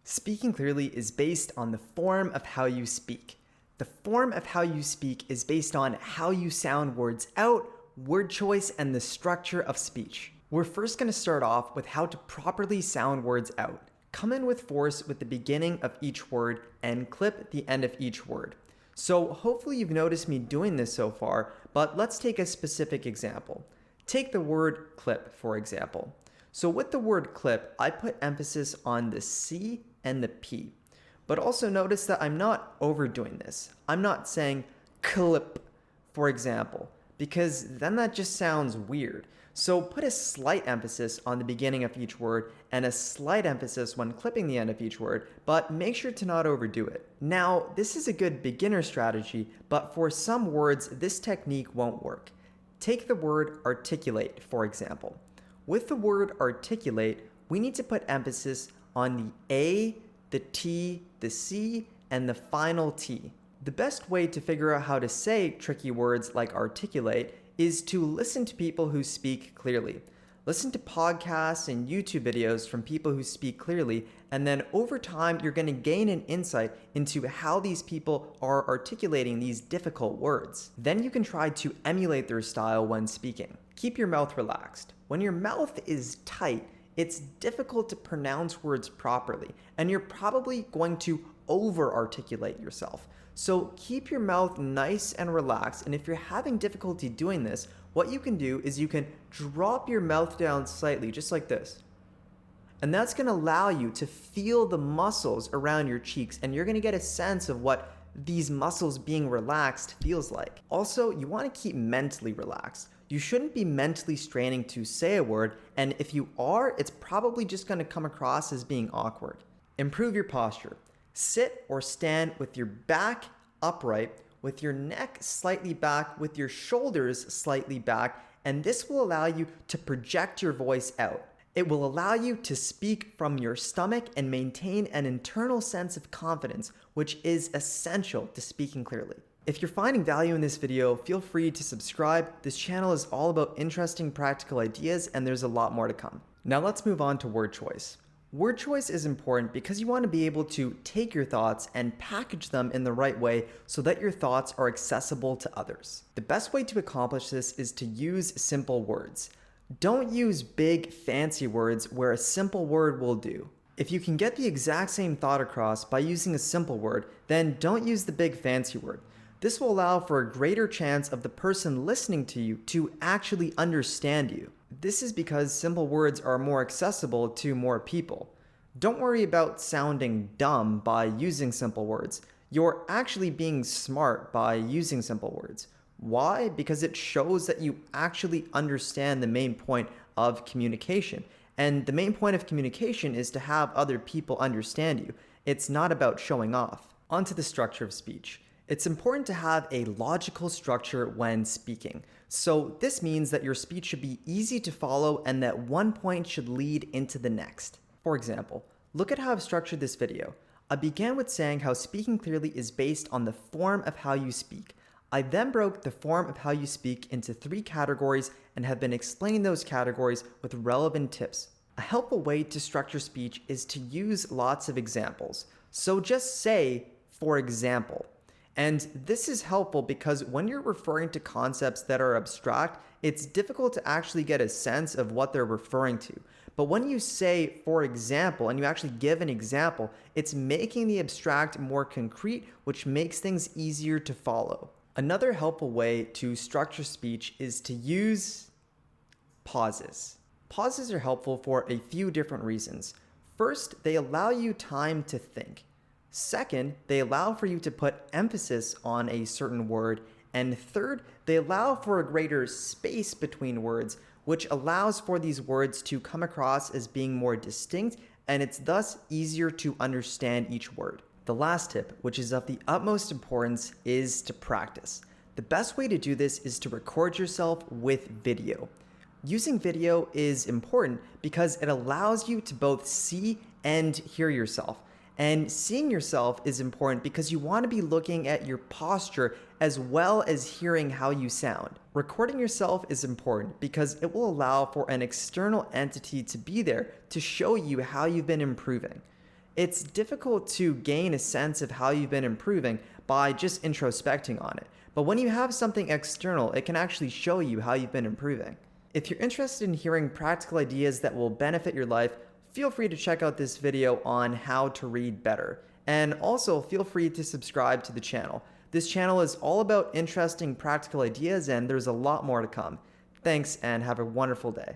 Speaking clearly is based on the form of how you speak. The form of how you speak is based on how you sound words out, word choice, and the structure of speech. We're first going to start off with how to properly sound words out. Come in with force with the beginning of each word and clip the end of each word. So hopefully you've noticed me doing this so far, but let's take a specific example. Take the word clip, for example. So with the word clip, I put emphasis on the C and the P. But also notice that I'm not overdoing this. I'm not saying clip, for example, because then that just sounds weird. So put a slight emphasis on the beginning of each word and a slight emphasis when clipping the end of each word, but make sure to not overdo it. Now, this is a good beginner strategy, but for some words, this technique won't work. Take the word articulate, for example. With the word articulate, we need to put emphasis on the A, the T, the C, and the final T. The best way to figure out how to say tricky words like articulate is to listen to people who speak clearly. Listen to podcasts and YouTube videos from people who speak clearly, and then over time, you're going to gain an insight into how these people are articulating these difficult words. Then you can try to emulate their style when speaking. Keep your mouth relaxed. When your mouth is tight, it's difficult to pronounce words properly, and you're probably going to over-articulate yourself. So keep your mouth nice and relaxed, and if you're having difficulty doing this, what you can do is you can drop your mouth down slightly, just like this. And that's going to allow you to feel the muscles around your cheeks, and you're going to get a sense of what these muscles being relaxed feels like. Also, you want to keep mentally relaxed. You shouldn't be mentally straining to say a word, and if you are, it's probably just going to come across as being awkward. Improve your posture. Sit or stand with your back upright, with your neck slightly back, with your shoulders slightly back, and this will allow you to project your voice out. It will allow you to speak from your stomach and maintain an internal sense of confidence, which is essential to speaking clearly. If you're finding value in this video, feel free to subscribe. This channel is all about interesting practical ideas, and there's a lot more to come. Now let's move on to word choice. Word choice is important because you want to be able to take your thoughts and package them in the right way so that your thoughts are accessible to others. The best way to accomplish this is to use simple words. Don't use big, fancy words where a simple word will do. If you can get the exact same thought across by using a simple word, then don't use the big, fancy word. This will allow for a greater chance of the person listening to you to actually understand you. This is because simple words are more accessible to more people. Don't worry about sounding dumb by using simple words. You're actually being smart by using simple words. Why? Because it shows that you actually understand the main point of communication. And the main point of communication is to have other people understand you. It's not about showing off. On to the structure of speech. It's important to have a logical structure when speaking. So this means that your speech should be easy to follow and that one point should lead into the next. For example, look at how I've structured this video. I began with saying how speaking clearly is based on the form of how you speak. I then broke the form of how you speak into 3 categories and have been explaining those categories with relevant tips. A helpful way to structure speech is to use lots of examples. So just say, for example. And this is helpful because when you're referring to concepts that are abstract, it's difficult to actually get a sense of what they're referring to. But when you say, for example, and you actually give an example, it's making the abstract more concrete, which makes things easier to follow. Another helpful way to structure speech is to use pauses. Pauses are helpful for a few different reasons. First, they allow you time to think. Second, they allow for you to put emphasis on a certain word. And third, they allow for a greater space between words, which allows for these words to come across as being more distinct, and it's thus easier to understand each word. The last tip, which is of the utmost importance, is to practice. The best way to do this is to record yourself with video. Using video is important because it allows you to both see and hear yourself. And seeing yourself is important because you want to be looking at your posture as well as hearing how you sound. Recording yourself is important because it will allow for an external entity to be there to show you how you've been improving. It's difficult to gain a sense of how you've been improving by just introspecting on it. But when you have something external, it can actually show you how you've been improving. If you're interested in hearing practical ideas that will benefit your life, feel free to check out this video on how to read better. And also feel free to subscribe to the channel. This channel is all about interesting practical ideas, and there's a lot more to come. Thanks, and have a wonderful day.